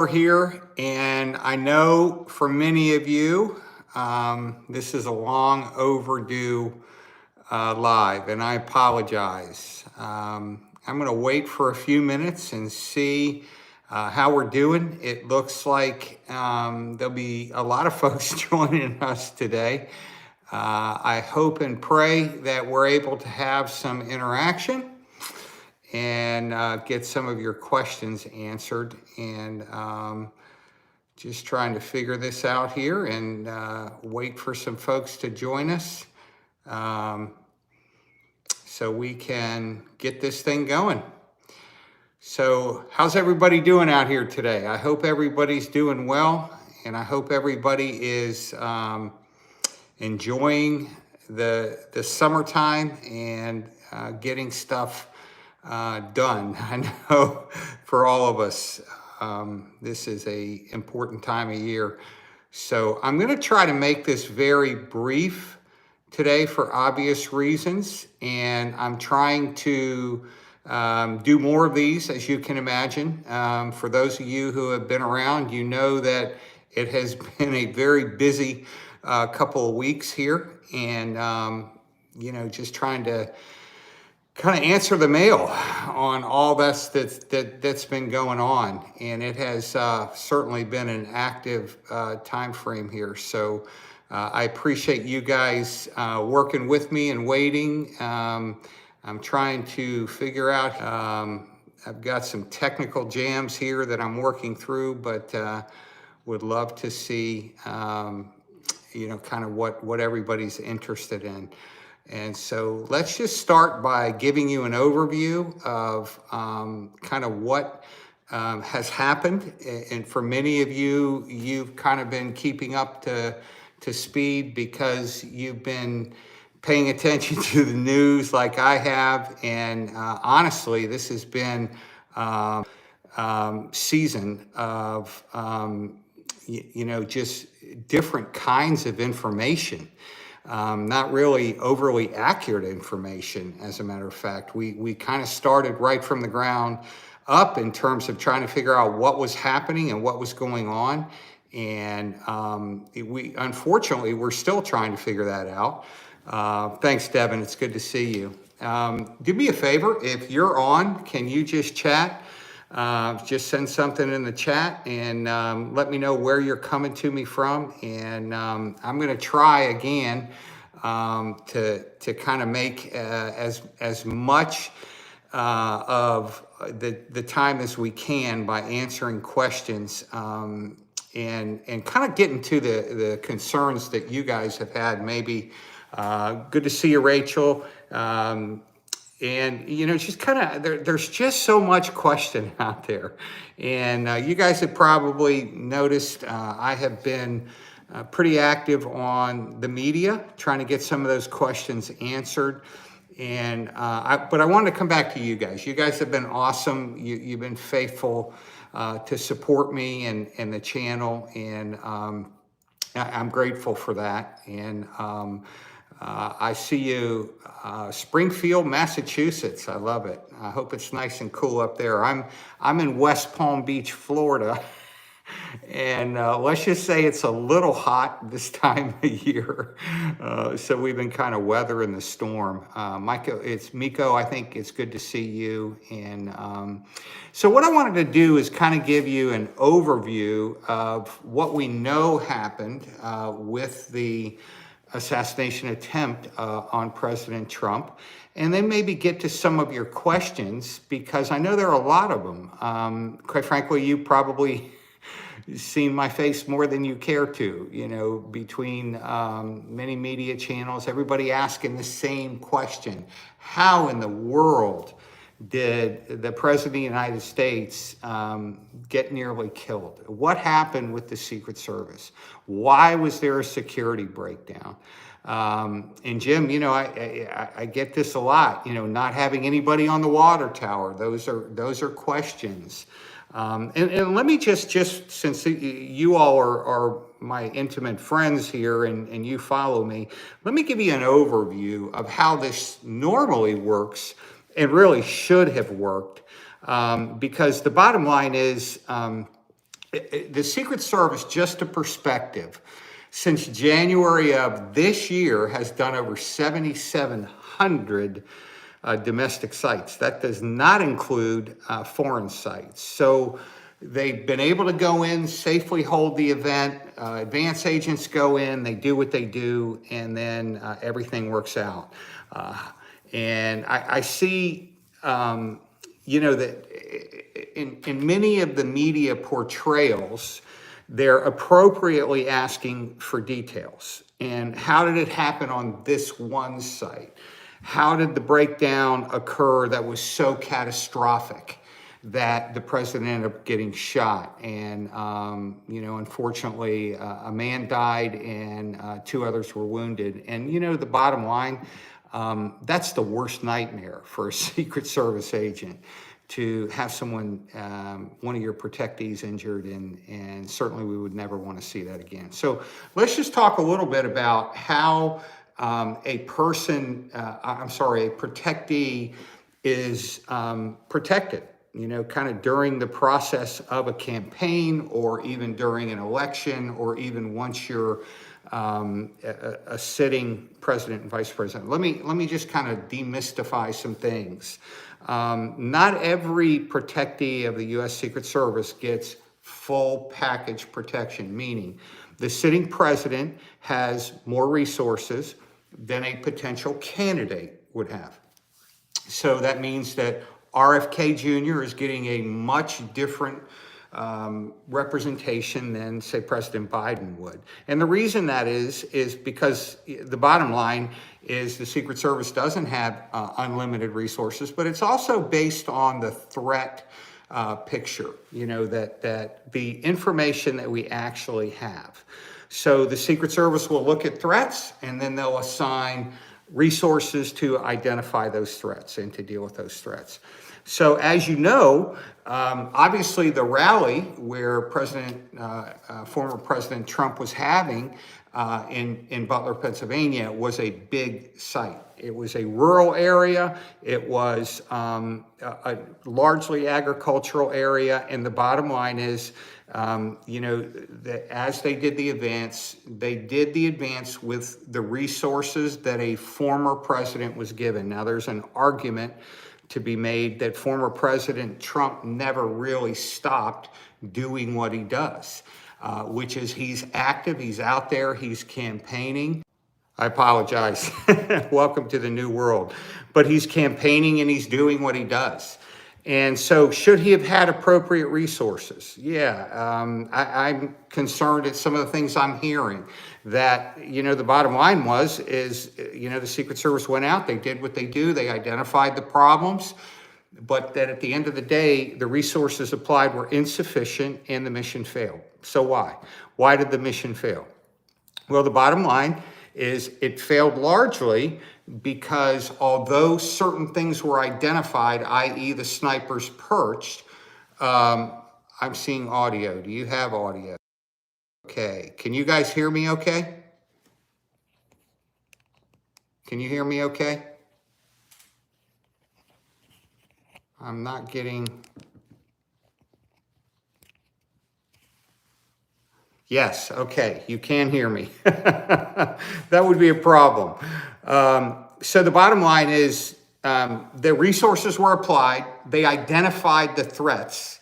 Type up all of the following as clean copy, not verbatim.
Here, and I know for many of you, this is a long overdue live, and I apologize. I'm going to wait for a few minutes and see how we're doing. It looks like there'll be a lot of folks joining us today. I hope and pray that we're able to have some interaction and get some of your questions answered. And just trying to figure this out here and wait for some folks to join us so we can get this thing going. So how's everybody doing out here today? I hope everybody's doing well, and I hope everybody is enjoying the summertime and getting stuff done. I know for all of us, this is an important time of year. So I'm going to try to make this very brief today for obvious reasons. And I'm trying to do more of these, as you can imagine. For those of you who have been around, you know that it has been a very busy couple of weeks here. And, just trying to kind of answer the mail on all that's been going on, and it has certainly been an active time frame here. So I appreciate you guys working with me and waiting. I'm trying to figure out. I've got some technical jams here that I'm working through, but would love to see kind of what everybody's interested in. And so let's just start by giving you an overview of kind of what has happened. And for many of you, you've kind of been keeping up to speed because you've been paying attention to the news like I have. And honestly, this has been season of, just different kinds of information. Not really overly accurate information, as a matter of fact. We kind of started right from the ground up in terms of trying to figure out what was happening and what was going on. And unfortunately, we're still trying to figure that out. Thanks, Devin. It's good to see you. Do me a favor. If you're on, can you just chat? Just send something in the chat and let me know where you're coming to me from. And I'm going to try again to kind of make as much of the time as we can by answering questions and kind of getting to the concerns that you guys have had. Maybe good to see you, Rachel. And, just kind of, there's just so much question out there. And you guys have probably noticed I have been pretty active on the media, trying to get some of those questions answered. And but I wanted to come back to you guys. You guys have been awesome. You've been faithful to support me and the channel. And I'm grateful for that. And I see you, Springfield, Massachusetts. I love it. I hope it's nice and cool up there. I'm in West Palm Beach, Florida, and let's just say it's a little hot this time of year. So we've been kind of weathering the storm. It's Miko. I think it's good to see you. And so what I wanted to do is kind of give you an overview of what we know happened with the assassination attempt on President Trump, and then maybe get to some of your questions, because I know there are a lot of them. Quite frankly, you probably seen my face more than you care to, between many media channels, everybody asking the same question. How in the world did the President of the United States get nearly killed? What happened with the Secret Service? Why was there a security breakdown? And Jim, I get this a lot, not having anybody on the water tower. Those are questions. And let me just since you all are my intimate friends here and you follow me, let me give you an overview of how this normally works and really should have worked. Because the bottom line is, The Secret Service, just a perspective, since January of this year has done over 7,700 domestic sites. That does not include foreign sites. So they've been able to go in, safely hold the event. Advance agents go in, they do what they do, and then everything works out. And I see, that in many of the media portrayals, they're appropriately asking for details. And how did it happen on this one site? How did the breakdown occur that was so catastrophic that the president ended up getting shot? And, unfortunately, a man died and 2 others were wounded. And, the bottom line, that's the worst nightmare for a Secret Service agent, to have someone, one of your protectees injured, and certainly we would never want to see that again. So let's just talk a little bit about how a protectee is protected, kind of during the process of a campaign, or even during an election, or even once you're a sitting president and vice president. Let me just kind of demystify some things. Not every protectee of the U.S. Secret Service gets full package protection, meaning the sitting president has more resources than a potential candidate would have. So that means that RFK Jr. is getting a much different representation than, say, President Biden would. And the reason that is because the bottom line is the Secret Service doesn't have unlimited resources, but it's also based on the threat picture, that the information that we actually have. So the Secret Service will look at threats, and then they'll assign resources to identify those threats and to deal with those threats. So as you know, obviously the rally where former President Trump was having in Butler, Pennsylvania, was a big site. It was a rural area. It was a largely agricultural area. And the bottom line is, that as they did the advance with the resources that a former president was given. Now, there's an argument to be made that former President Trump never really stopped doing what he does, which is he's active, he's out there, he's campaigning. I apologize. Welcome to the new world. But he's campaigning and he's doing what he does. And so should he have had appropriate resources? Yeah, I'm concerned at some of the things I'm hearing. That, the bottom line is the Secret Service went out, they did what they do, they identified the problems, but that at the end of the day, the resources applied were insufficient and the mission failed. So why? Why did the mission fail? Well, the bottom line is it failed largely because although certain things were identified, i.e. the snipers perched, I'm seeing audio. Do you have audio? Okay. Can you guys hear me okay? Can you hear me okay? I'm not getting... Yes, okay, you can hear me. That would be a problem. So the bottom line is the resources were applied. They identified the threats.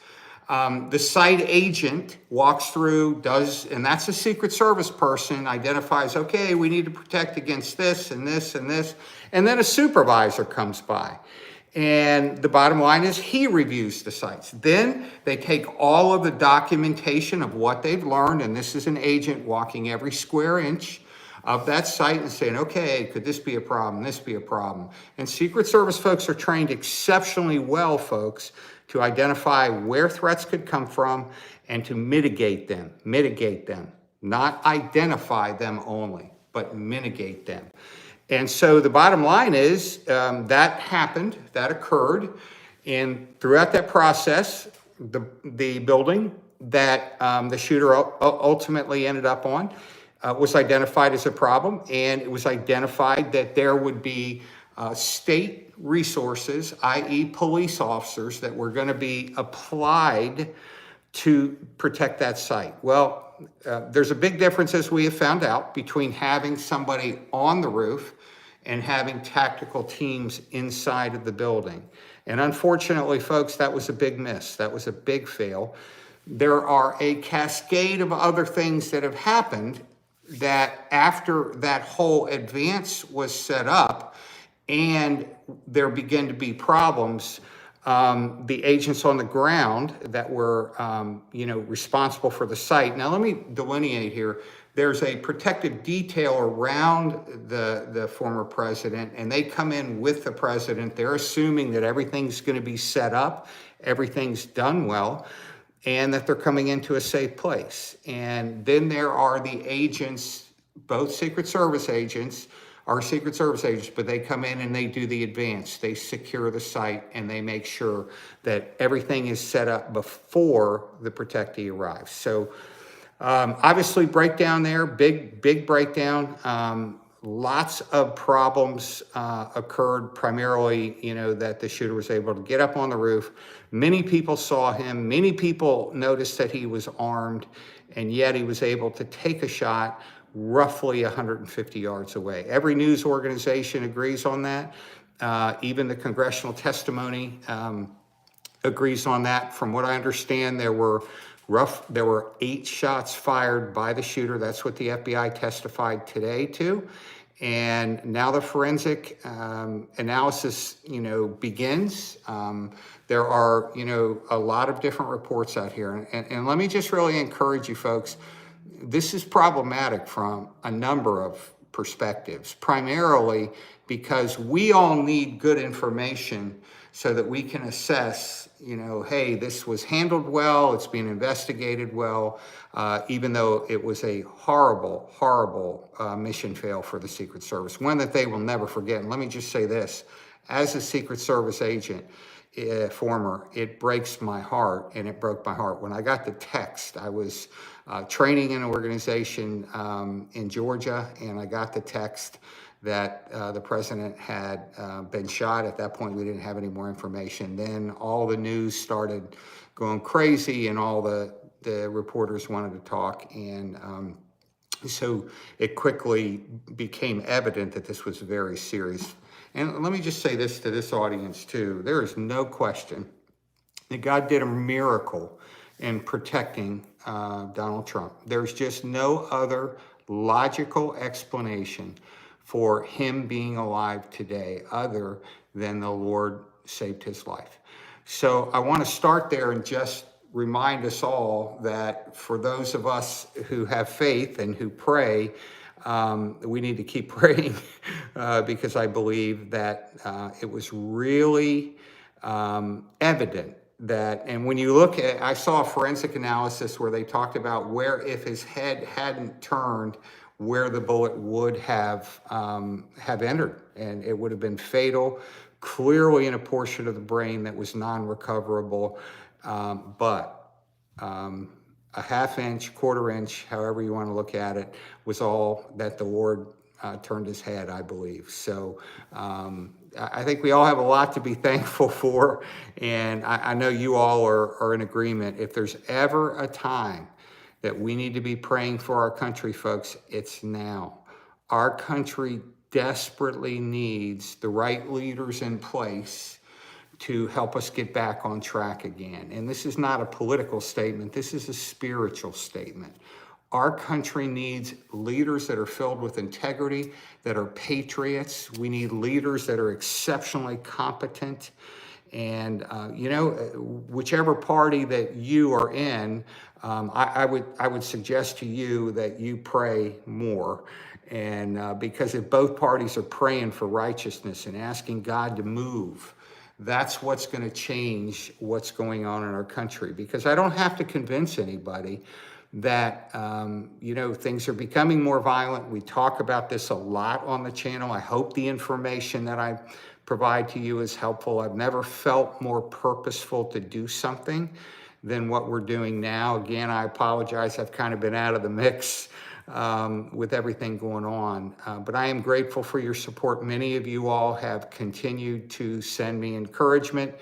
The site agent walks through, and that's a Secret Service person, identifies, okay, we need to protect against this and this and this. And then a supervisor comes by. And the bottom line is he reviews the sites. Then they take all of the documentation of what they've learned, and this is an agent walking every square inch of that site and saying, okay, could this be a problem, this be a problem? And Secret Service folks are trained exceptionally well, folks, to identify where threats could come from and to mitigate them, not identify them only, but mitigate them. And so the bottom line is that happened, that occurred, and throughout that process, the building that the shooter ultimately ended up on was identified as a problem, and it was identified that there would be state resources, i.e. police officers, that were going to be applied to protect that site? Well, there's a big difference, as we have found out, between having somebody on the roof and having tactical teams inside of the building. And unfortunately, folks, that was a big miss. That was a big fail. There are a cascade of other things that have happened that after that whole advance was set up and there began to be problems, the agents on the ground that were, responsible for the site. Now, let me delineate here. There's a protective detail around the former president, and they come in with the president. They're assuming that everything's going to be set up, everything's done well, and that they're coming into a safe place. And then there are the agents, both Secret Service agents, are Secret Service agents, but they come in and they do the advance. They secure the site and they make sure that everything is set up before the protectee arrives. So obviously breakdown there, big breakdown. Lots of problems occurred, primarily, that the shooter was able to get up on the roof. Many people saw him. Many people noticed that he was armed, and yet he was able to take a shot roughly 150 yards away. Every news organization agrees on that. Even the congressional testimony agrees on that. From what I understand, there were 8 shots fired by the shooter. That's what the FBI testified today to. And now the forensic analysis, begins. There are, a lot of different reports out here. And let me just really encourage you folks. This is problematic from a number of perspectives, primarily because we all need good information so that we can assess, hey, this was handled well, it's being investigated well, even though it was a horrible, horrible mission fail for the Secret Service, one that they will never forget. And let me just say this, as a Secret Service agent, former, it breaks my heart, and it broke my heart. When I got the text, I was training in an organization in Georgia, and I got the text that the president had been shot. At that point, we didn't have any more information. Then all the news started going crazy, and all the reporters wanted to talk, and so it quickly became evident that this was very serious. And let me just say this to this audience too. There is no question that God did a miracle in protecting Donald Trump. There's just no other logical explanation for him being alive today other than the Lord saved his life. So I want to start there and just remind us all that for those of us who have faith and who pray, we need to keep praying because I believe that it was really evident that, and when you look at, I saw a forensic analysis where they talked about where, if his head hadn't turned, where the bullet would have entered, and it would have been fatal, clearly in a portion of the brain that was non-recoverable, but a half inch, quarter inch, however you want to look at it, was all that the Lord turned his head, I believe. So I think we all have a lot to be thankful for, and I know you all are in agreement. If there's ever a time that we need to be praying for our country, folks, it's now. Our country desperately needs the right leaders in place to help us get back on track again. And this is not a political statement. This is a spiritual statement. Our country needs leaders that are filled with integrity, that are patriots. We need leaders that are exceptionally competent. And, whichever party that you are in, I would suggest to you that you pray more. And because if both parties are praying for righteousness and asking God to move, that's what's going to change what's going on in our country. Because I don't have to convince anybody that, things are becoming more violent. We talk about this a lot on the channel. I hope the information that I provide to you is helpful. I've never felt more purposeful to do something than what we're doing now. Again, I apologize. I've kind of been out of the mix with everything going on. But I am grateful for your support. Many of you all have continued to send me encouragement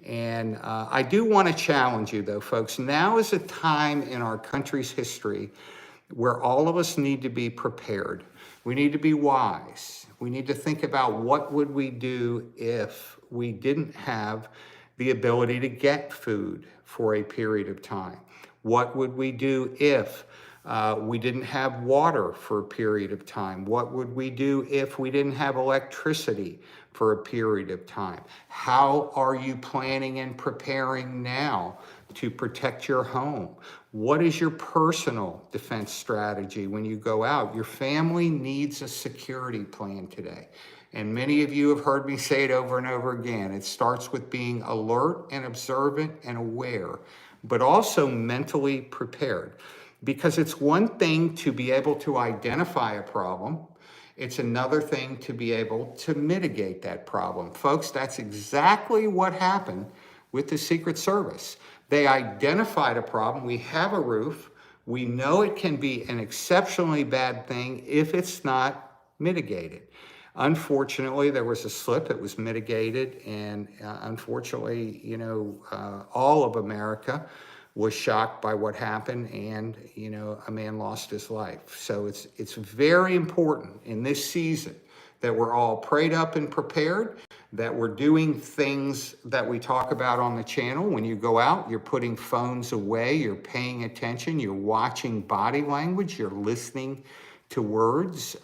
And I do want to challenge you, though, folks. Now is a time in our country's history where all of us need to be prepared. We need to be wise. We need to think about what would we do if we didn't have the ability to get food for a period of time. What would we do if we didn't have water for a period of time? What would we do if we didn't have electricity for a period of time? How are you planning and preparing now to protect your home? What is your personal defense strategy when you go out? Your family needs a security plan today. And many of you have heard me say it over and over again. It starts with being alert and observant and aware, but also mentally prepared. Because it's one thing to be able to identify a problem. It's another thing to be able to mitigate that problem. Folks, that's exactly what happened with the Secret Service. They identified a problem. We have a roof. We know it can be an exceptionally bad thing if it's not mitigated. Unfortunately, there was a slip. It was mitigated, and unfortunately, all of America was shocked by what happened, and a man lost his life. So it's very important in this season that we're all prayed up and prepared, that we're doing things that we talk about on the channel. When you go out, you're putting phones away, you're paying attention, you're watching body language, you're listening to words,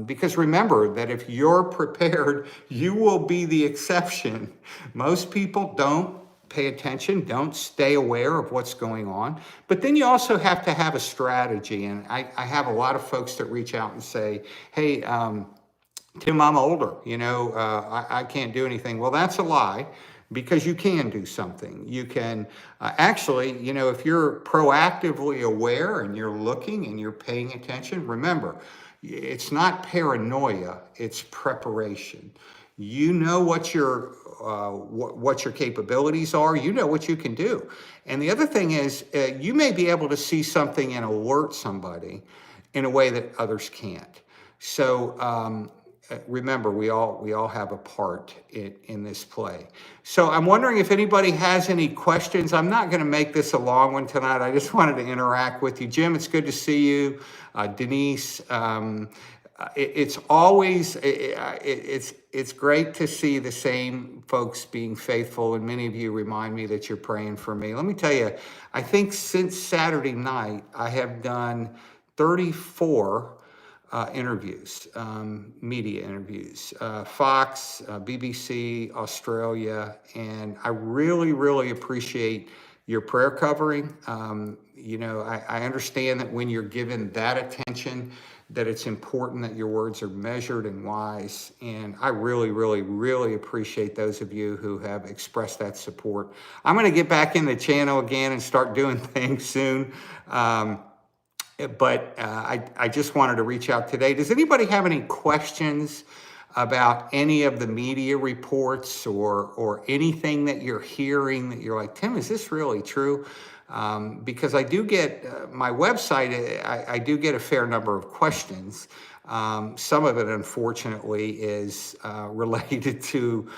because remember that if you're prepared, you will be the exception. Most people don't pay attention, don't stay aware of what's going on. But then you also have to have a strategy. And I have a lot of folks that reach out and say, hey, Tim, I'm older, I can't do anything. Well, that's a lie, because you can do something. You can actually, if you're proactively aware and you're looking and you're paying attention, remember, it's not paranoia, it's preparation. You know what your capabilities are. You know what you can do. And the other thing is, you may be able to see something and alert somebody in a way that others can't. So remember, we all have a part in this play. So I'm wondering if anybody has any questions. I'm not going to make this a long one tonight. I just wanted to interact with you. Jim, it's good to see you. Denise, it's always, it's great to see the same folks being faithful, and many of you remind me that you're praying for me. Let me tell you, I think since Saturday night, I have done 34 interviews, media interviews, Fox, BBC, Australia, and I really, really appreciate your prayer covering. I understand that when you're given that attention, that it's important that your words are measured and wise. And I really, really, really appreciate those of you who have expressed that support. I'm going to get back in the channel again and start doing things soon. But I just wanted to reach out today. Does anybody have any questions about any of the media reports or anything that you're hearing that you're like, Tim, is this really true? Because I do get, my website, I do get a fair number of questions. Some of it, unfortunately, is related to,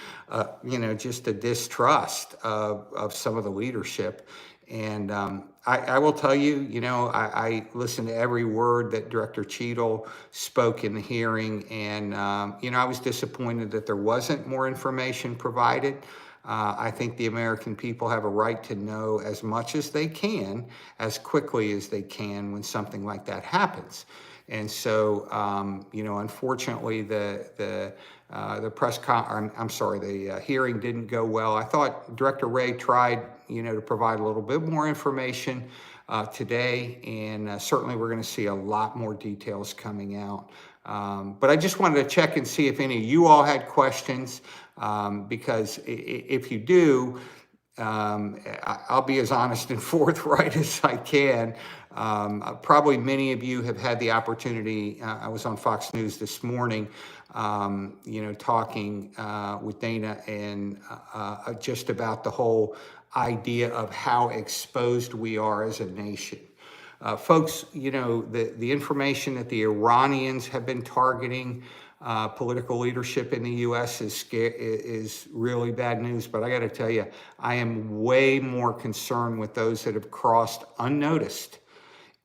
just a distrust of some of the leadership. And I will tell you, I listened to every word that Director Cheadle spoke in the hearing. And, I was disappointed that there wasn't more information provided. I think the American people have a right to know as much as they can, as quickly as they can when something like that happens. And so, unfortunately, the hearing didn't go well. I thought Director Wray tried, to provide a little bit more information today, and certainly we're going to see a lot more details coming out. But I just wanted to check and see if any of you all had questions, because if you do, I'll be as honest and forthright as I can. Probably many of you have had the opportunity. I was on Fox News this morning, talking with Dana and just about the whole idea of how exposed we are as a nation. Folks, the information that the Iranians have been targeting Political leadership in the U.S. is really bad news. But I got to tell you, I am way more concerned with those that have crossed unnoticed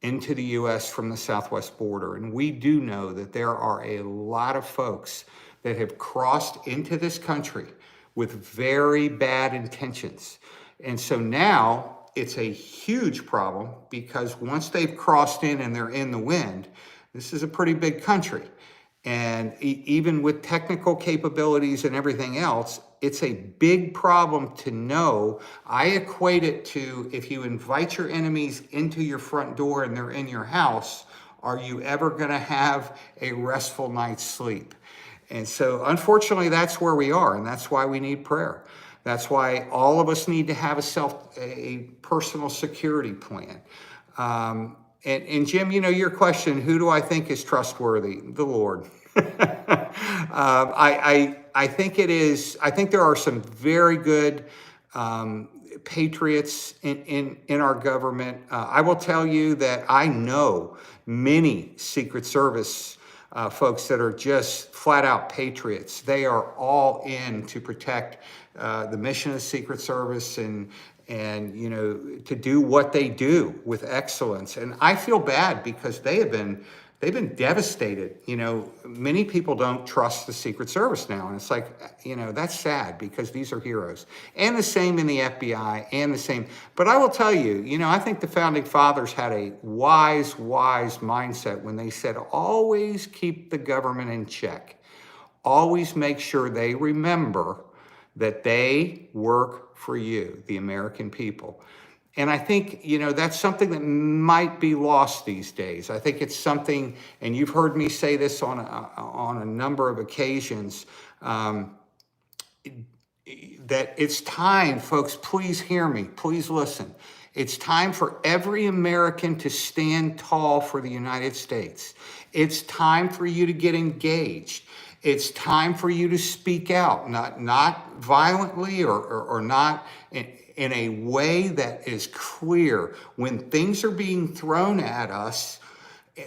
into the U.S. from the southwest border. And we do know that there are a lot of folks that have crossed into this country with very bad intentions. And so now it's a huge problem, because once they've crossed in and they're in the wind, this is a pretty big country. And even with technical capabilities and everything else, it's a big problem to know. I equate it to, if you invite your enemies into your front door and they're in your house, are you ever going to have a restful night's sleep? And so unfortunately, that's where we are, and that's why we need prayer. That's why all of us need to have a personal security plan. And Jim, you know, your question, who do I think is trustworthy? The Lord. I think it is. I think there are some very good patriots in our government. I will tell you that I know many Secret Service folks that are just flat out patriots. They are all in to protect the mission of the Secret Service and you know, to do what they do with excellence. And I feel bad because they've been devastated. You know, many people don't trust the Secret Service now. And it's like, you know, that's sad, because these are heroes. And the same in the FBI, and the same. But I will tell you, you know, I think the founding fathers had a wise mindset when they said, always keep the government in check. Always make sure they remember that they work for you, the American people. And I think, you know, that's something that might be lost these days. I think it's something, and you've heard me say this on a number of occasions, that it's time, folks, please hear me, please listen. It's time for every American to stand tall for the United States. It's time for you to get engaged. It's time for you to speak out, not violently or not in a way that is clear. When things are being thrown at us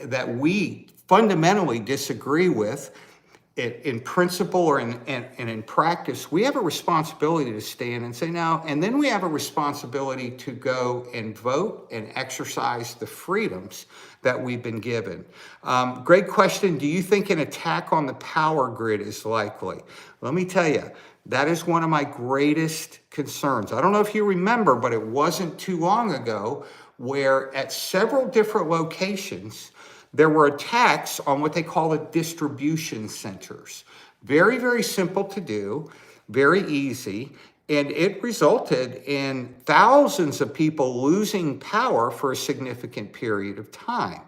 that we fundamentally disagree with, in principle or in practice, we have a responsibility to stand and say no, and then we have a responsibility to go and vote and exercise the freedoms that we've been given. Great question. Do you think an attack on the power grid is likely? Let me tell you, that is one of my greatest concerns. I don't know if you remember, but it wasn't too long ago where at several different locations, there were attacks on what they call the distribution centers. Very, very simple to do, very easy, and it resulted in thousands of people losing power for a significant period of time.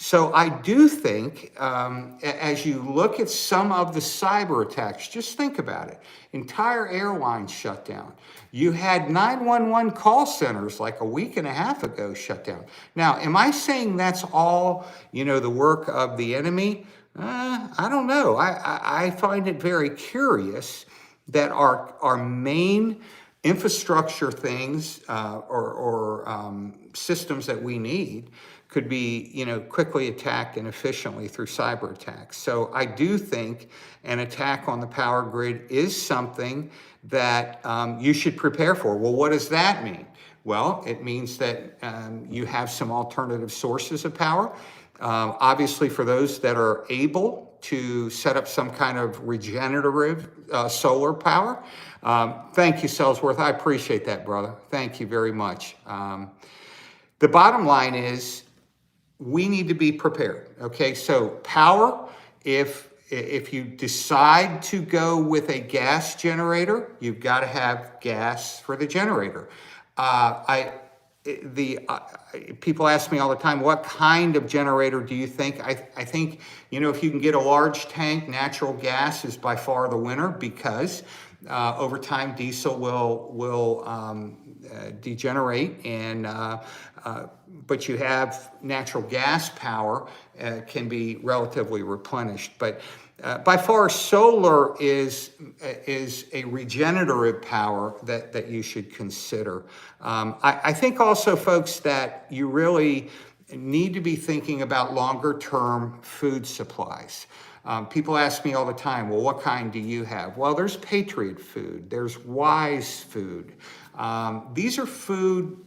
So I do think, as you look at some of the cyber attacks, just think about it. Entire airlines shut down. You had 911 call centers like a week and a half ago shut down. Now, am I saying that's all, you know, the work of the enemy? I don't know. I find it very curious that our main infrastructure things or systems that we need could be, you know, quickly attacked and efficiently through cyber attacks. So I do think an attack on the power grid is something that you should prepare for. Well, what does that mean? Well, it means that you have some alternative sources of power. Obviously, for those that are able to set up some kind of regenerative solar power. Thank you, Selsworth. I appreciate that, brother. Thank you very much. The bottom line is, we need to be prepared, okay? So power, if you decide to go with a gas generator, you've got to have gas for the generator. People ask me all the time, what kind of generator do you think? I think, you know, if you can get a large tank, natural gas is by far the winner, because over time diesel will degenerate, and but you have natural gas power can be relatively replenished. But by far, solar is a regenerative power that you should consider. I think also, folks, that you really need to be thinking about longer term food supplies. People ask me all the time, well, what kind do you have? Well, there's Patriot food, there's Wise food. These are food,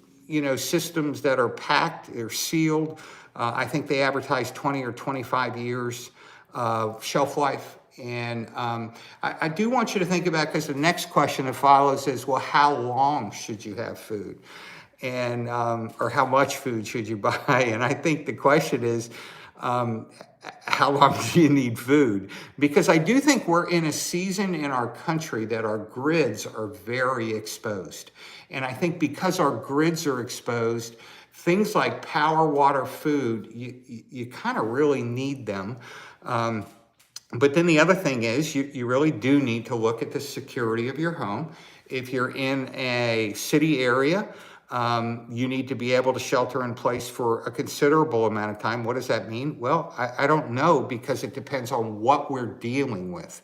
systems that are packed, they're sealed. I think they advertise 20 or 25 years of shelf life. And I do want you to think about, because the next question that follows is, well, how long should you have food? And or how much food should you buy? And I think the question is, how long do you need food? Because I do think we're in a season in our country that our grids are very exposed. And I think because our grids are exposed, things like power, water, food, you kind of really need them. But then the other thing is, you really do need to look at the security of your home. If you're in a city area, you need to be able to shelter in place for a considerable amount of time. What does that mean? Well, I don't know, because it depends on what we're dealing with.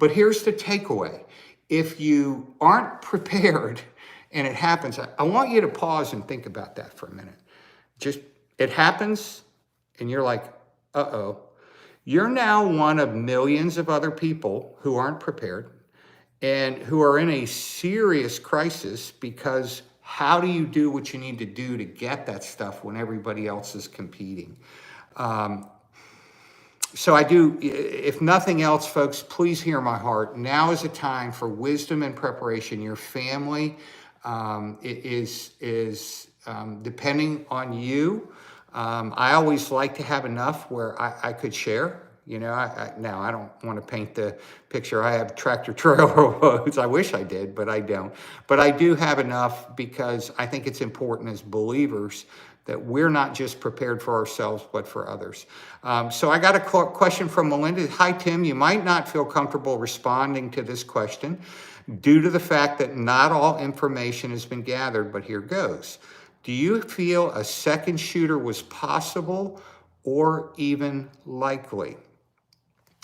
But here's the takeaway. If you aren't prepared and it happens, I want you to pause and think about that for a minute. It happens and you're like, uh-oh. You're now one of millions of other people who aren't prepared and who are in a serious crisis, because how do you do what you need to do to get that stuff when everybody else is competing? So I do, if nothing else, folks, please hear my heart. Now is a time for wisdom and preparation. Your family is depending on you. I always like to have enough where I could share. Now I don't want to paint the picture. I have tractor trailer loads. I wish I did, but I don't. But I do have enough, because I think it's important as believers that we're not just prepared for ourselves, but for others. So I got a question from Melinda. Hi, Tim. You might not feel comfortable responding to this question due to the fact that not all information has been gathered, but here goes. Do you feel a second shooter was possible or even likely?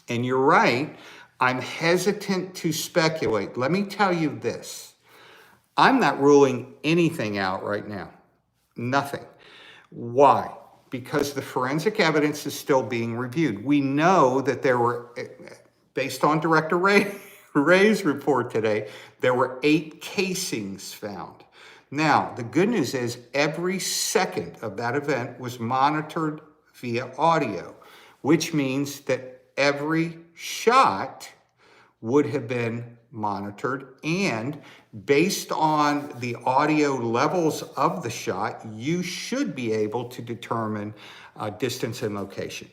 And you're right, I'm hesitant to speculate. Let me tell you this. I'm not ruling anything out right now. Nothing. Why? Because the forensic evidence is still being reviewed. We know that there were, based on Director Ray's report today, there were 8 casings found. Now, the good news is every second of that event was monitored via audio, which means that every shot would have been monitored, and based on the audio levels of the shot, you should be able to determine distance and location.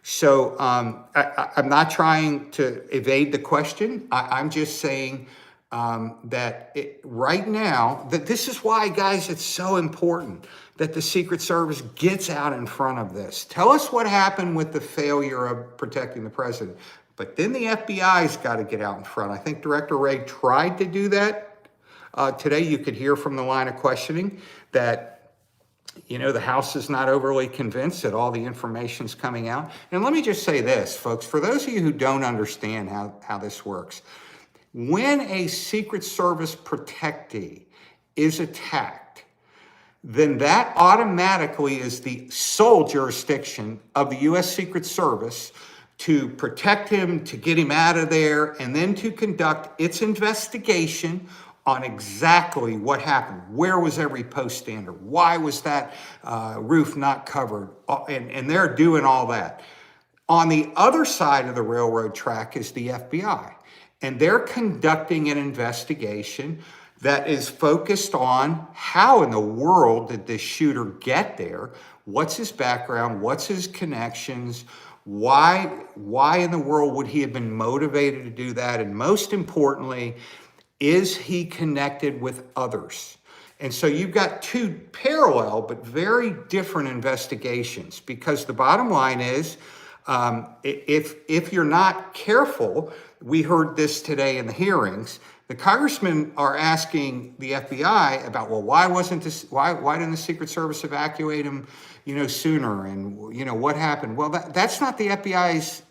So I'm not trying to evade the question. I'm just saying that right now, that this is why, guys, it's so important that the Secret Service gets out in front of this. Tell us what happened with the failure of protecting the president. But then the FBI's got to get out in front. I think Director Ray tried to do that. Today you could hear from the line of questioning that, the House is not overly convinced that all the information's coming out. And let me just say this, folks, for those of you who don't understand how this works, when a Secret Service protectee is attacked, then that automatically is the sole jurisdiction of the U.S. Secret Service to protect him, to get him out of there, and then to conduct its investigation on exactly what happened. Where was every post stander? Why was that roof not covered? And they're doing all that. On the other side of the railroad track is the FBI, and they're conducting an investigation that is focused on how in the world did this shooter get there? What's his background? What's his connections? Why in the world would he have been motivated to do that? And most importantly, is he connected with others? And so you've got 2 parallel but very different investigations, because the bottom line is, if you're not careful, we heard this today in the hearings, the congressmen are asking the FBI about, well, why didn't the Secret Service evacuate him, sooner? And, what happened? Well, that's not the FBI's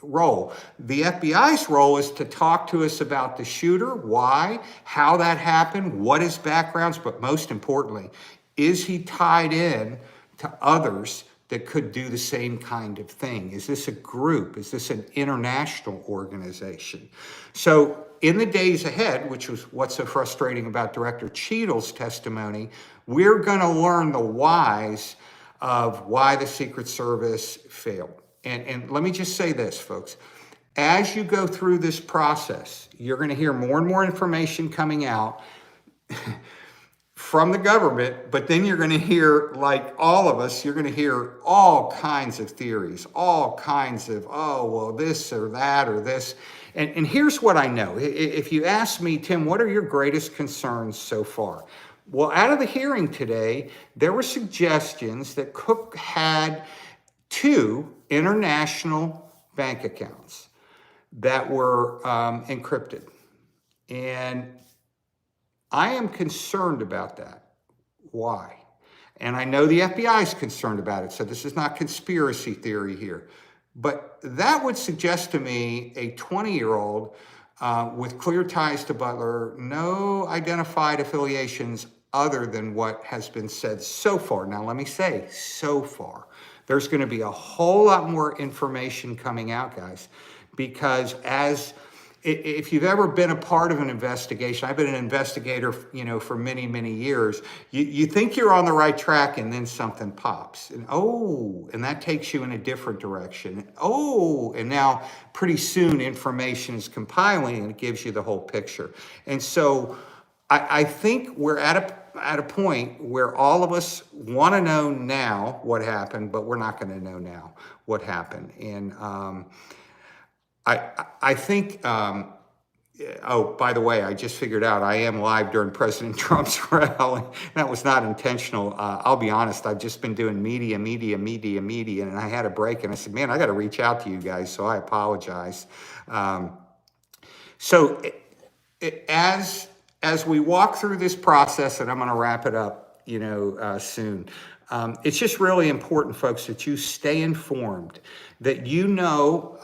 role. The FBI's role is to talk to us about the shooter, why, how that happened, what his backgrounds, but most importantly, is he tied in to others that could do the same kind of thing? Is this a group? Is this an international organization? So in the days ahead, which was what's so frustrating about Director Cheadle's testimony, we're going to learn the whys of why the Secret Service failed. And let me just say this, folks. As you go through this process, you're going to hear more and more information coming out from the government, but then you're going to hear, like all of us, you're going to hear all kinds of theories, all kinds of, oh, well, this or that or this. And here's what I know. If you ask me, Tim, what are your greatest concerns so far? Well, out of the hearing today, there were suggestions that Cook had 2 international bank accounts that were encrypted. And I am concerned about that. Why? And I know the FBI is concerned about it, so this is not conspiracy theory here. But that would suggest to me a 20-year-old with clear ties to Butler, no identified affiliations other than what has been said so far. Now, let me say, so far. There's going to be a whole lot more information coming out, guys, because if you've ever been a part of an investigation, I've been an investigator, for many, many years, you think you're on the right track and then something pops. And that takes you in a different direction. And now pretty soon information is compiling and it gives you the whole picture. And so I think we're at a point where all of us want to know now what happened, but we're not going to know now what happened. And I think, by the way, I just figured out I am live during President Trump's rally. That was not intentional. I'll be honest, I've just been doing media, and I had a break, and I said, man, I got to reach out to you guys, so I apologize. So as we walk through this process, and I'm going to wrap it up, soon, it's just really important, folks, that you stay informed, that you know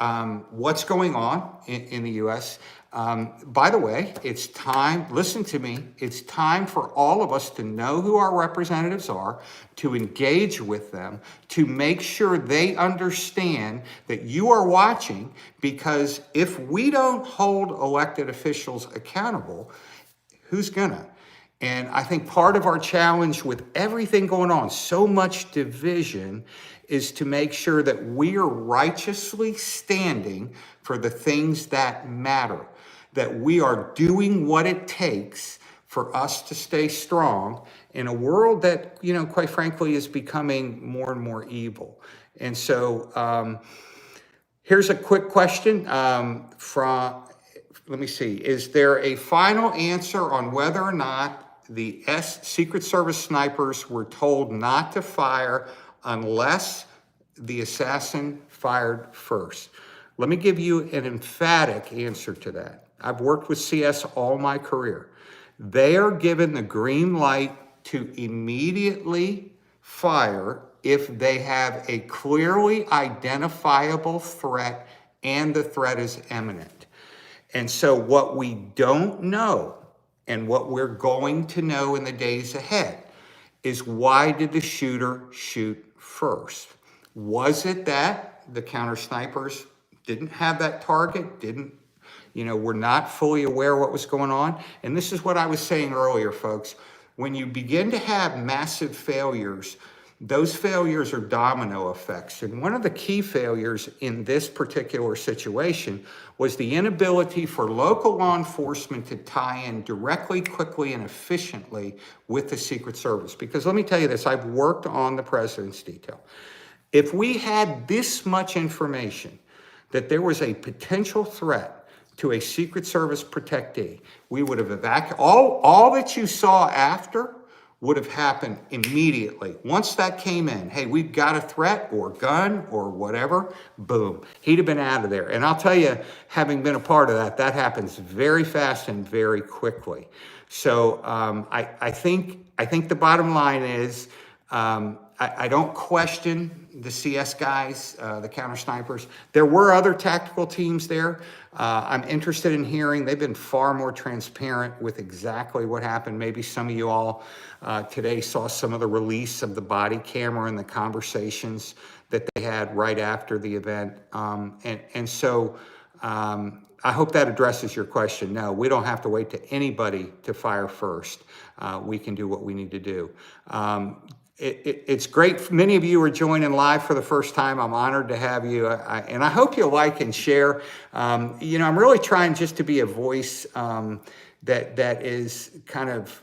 what's going on in the U.S. By the way, it's time, listen to me, it's time for all of us to know who our representatives are, to engage with them, to make sure they understand that you are watching, because if we don't hold elected officials accountable, who's gonna? And I think part of our challenge with everything going on, so much division, is to make sure that we are righteously standing for the things that matter, that we are doing what it takes for us to stay strong in a world that, quite frankly, is becoming more and more evil. And so here's a quick question let me see. Is there a final answer on whether or not the Secret Service snipers were told not to fire unless the assassin fired first? Let me give you an emphatic answer to that. I've worked with CS all my career. They are given the green light to immediately fire if they have a clearly identifiable threat and the threat is imminent. And so what we don't know, and what we're going to know in the days ahead, is why did the shooter shoot first? Was it that the counter snipers didn't have that target, were not fully aware what was going on? And this is what I was saying earlier, folks. When you begin to have massive failures, those failures are domino effects. And one of the key failures in this particular situation was the inability for local law enforcement to tie in directly, quickly, and efficiently with the Secret Service. Because let me tell you this, I've worked on the president's detail. If we had this much information that there was a potential threat to a Secret Service protectee, we would have evacuated. All that you saw after would have happened immediately. Once that came in, hey, we've got a threat or gun or whatever, boom, he'd have been out of there. And I'll tell you, having been a part of that happens very fast and very quickly. So I think the bottom line is, I don't question the CS guys, the counter snipers. There were other tactical teams there. I'm interested in hearing. They've been far more transparent with exactly what happened. Maybe some of you all today saw some of the release of the body camera and the conversations that they had right after the event. I hope that addresses your question. No, we don't have to wait to anybody to fire first. We can do what we need to do. It's great. Many of you are joining live for the first time. I'm honored to have you. And I hope you'll like and share. I'm really trying just to be a voice that is kind of,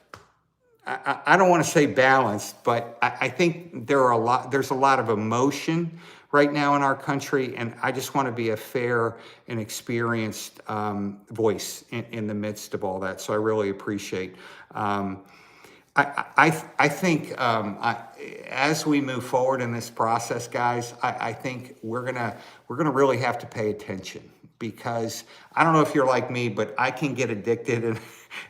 I don't want to say balanced, but I think there's a lot of emotion right now in our country, and I just want to be a fair and experienced voice in the midst of all that. So I really appreciate. I think as we move forward in this process, guys, I think we're gonna really have to pay attention, because I don't know if you're like me, but I can get addicted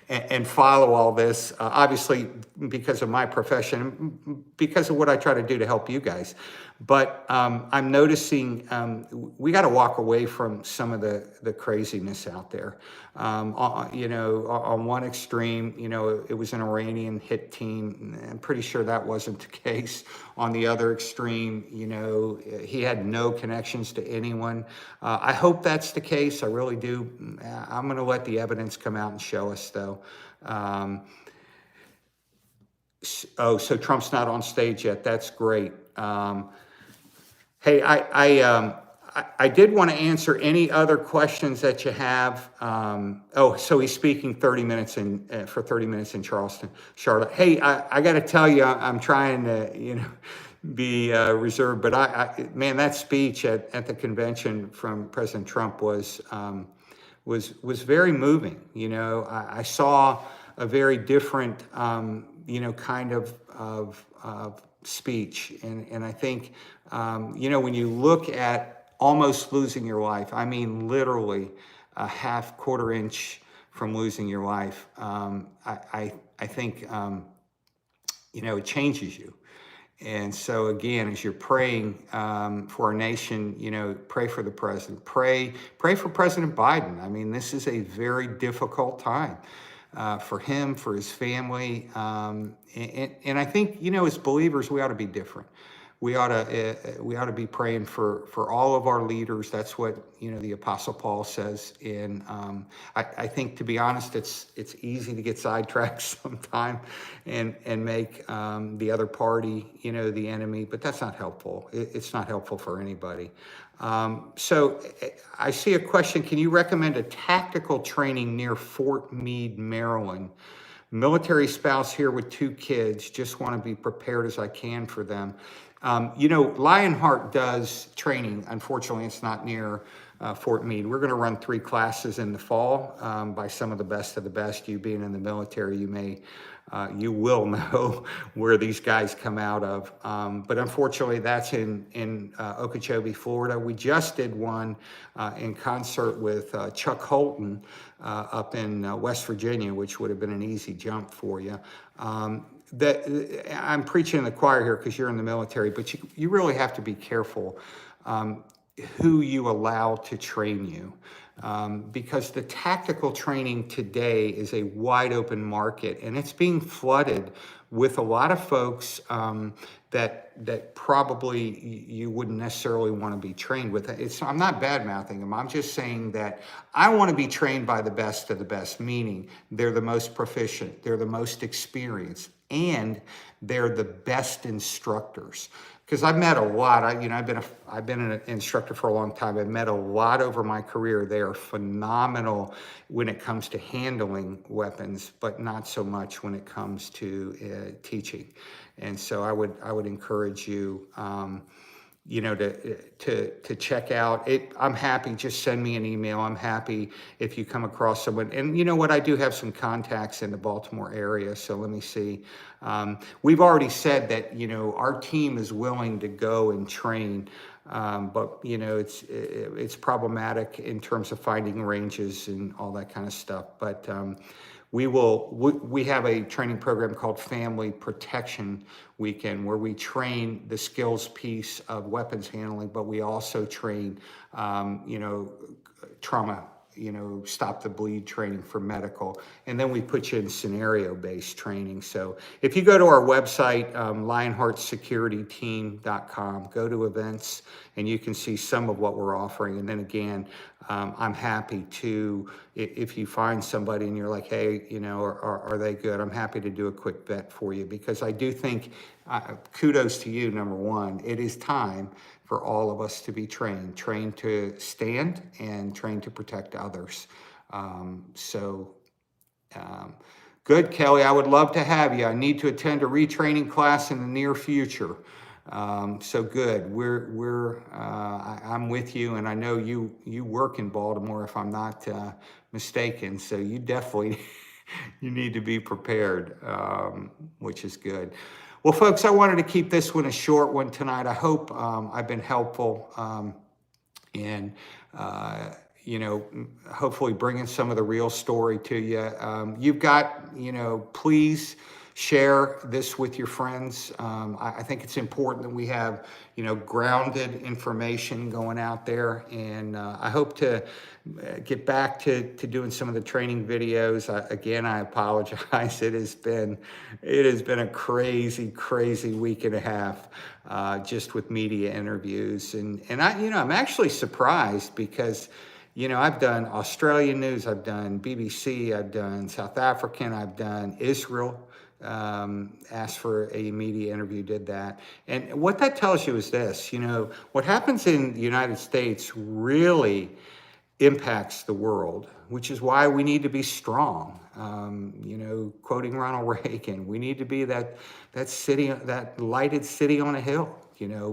and follow all this, obviously because of my profession, because of what I try to do to help you guys. But I'm noticing we got to walk away from some of the craziness out there. On one extreme, it was an Iranian hit team. I'm pretty sure that wasn't the case. On the other extreme, he had no connections to anyone. I hope that's the case. I really do. I'm going to let the evidence come out and show us, though. So Trump's not on stage yet. That's great. Hey, I did want to answer any other questions that you have. So he's speaking 30 minutes for 30 minutes in Charleston, Charlotte. Hey, I got to tell you, I'm trying to, be reserved, but man, that speech at the convention from President Trump was very moving. I saw a very different, kind of speech, and I think, when you look at almost losing your life, I mean, literally a quarter inch from losing your life, I think, it changes you. And so again, as you're praying for our nation, pray for the president, pray for President Biden. I mean, this is a very difficult time for him, for his family. And I think, as believers, we ought to be different. We ought to be praying for all of our leaders. That's what the Apostle Paul says. And I think, to be honest, it's easy to get sidetracked sometime and make the other party the enemy. But that's not helpful. It's not helpful for anybody. So I see a question. Can you recommend a tactical training near Fort Meade, Maryland? Military spouse here with 2 kids. Just want to be prepared as I can for them. LionHeart does training. Unfortunately, it's not near Fort Meade. We're going to run 3 classes in the fall by some of the best. You being in the military, you will know where these guys come out of. But unfortunately, that's in Okeechobee, Florida. We just did one in concert with Chuck Holton up in West Virginia, which would have been an easy jump for you. I'm preaching in the choir here because you're in the military, but you really have to be careful who you allow to train you. Because the tactical training today is a wide open market, and it's being flooded with a lot of folks that probably you wouldn't necessarily want to be trained with. I'm not bad-mouthing them. I'm just saying that I want to be trained by the best of the best, meaning they're the most proficient, they're the most experienced, and they're the best instructors. Because I've met a lot. I've been an instructor for a long time. I've met a lot over my career. They are phenomenal when it comes to handling weapons, but not so much when it comes to teaching. And so I would encourage you, to check out it. I'm happy. Just send me an email. I'm happy if you come across someone. And you know what? I do have some contacts in the Baltimore area. So let me see. We've already said that, our team is willing to go and train. But it's problematic in terms of finding ranges and all that kind of stuff. But we have a training program called Family Protection Weekend, where we train the skills piece of weapons handling, but we also train, trauma, stop the bleed training for medical. And then we put you in scenario-based training. So if you go to our website, LionHeartSecurityTeam.com, go to events, and you can see some of what we're offering. And then again, I'm happy to, if you find somebody and you're like, hey, are they good? I'm happy to do a quick vet for you, because I do think, kudos to you, number one, it is time for all of us to be trained to stand and trained to protect others. Good, Kelly. I would love to have you. I need to attend a retraining class in the near future. So good. I'm with you, and I know you work in Baltimore, if I'm not mistaken. So you definitely you need to be prepared, which is good. Well, folks, I wanted to keep this one a short one tonight. I hope I've been helpful, and hopefully bringing some of the real story to you. You've got, please share this with your friends. I think it's important that we have, grounded information going out there. And I hope to get back to doing some of the training videos. Again, I apologize. It has been a crazy week and a half, just with media interviews. And I'm actually surprised, because I've done Australian news, I've done BBC, I've done South African, I've done Israel. Asked for a media interview, did that. And what that tells you is this, what happens in the United States really impacts the world, which is why we need to be strong. Quoting Ronald Reagan, we need to be that city, that lighted city on a hill,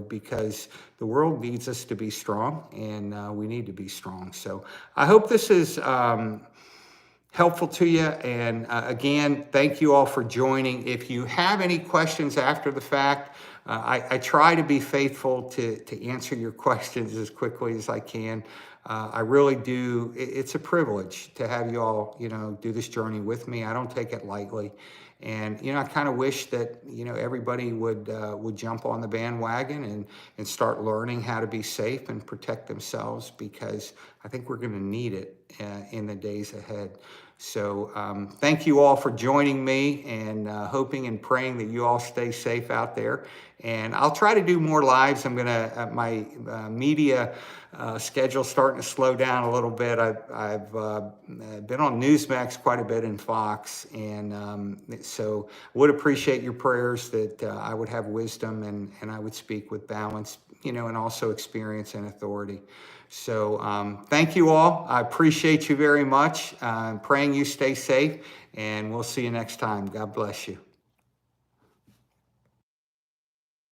because the world needs us to be strong, and we need to be strong. So I hope this is helpful to you. And again, thank you all for joining. If you have any questions after the fact, I try to be faithful to answer your questions as quickly as I can. I really do. It's a privilege to have you all, do this journey with me. I don't take it lightly. And, I kind of wish that, everybody would jump on the bandwagon and start learning how to be safe and protect themselves, because I think we're going to need it in the days ahead. So thank you all for joining me, and hoping and praying that you all stay safe out there. And I'll try to do more lives. I'm going to, my media schedule starting to slow down a little bit. I've been on Newsmax quite a bit, in Fox, and so would appreciate your prayers that I would have wisdom, and I would speak with balance, and also experience and authority. So thank you all. I appreciate you very much. I'm praying you stay safe, and we'll see you next time. God bless you.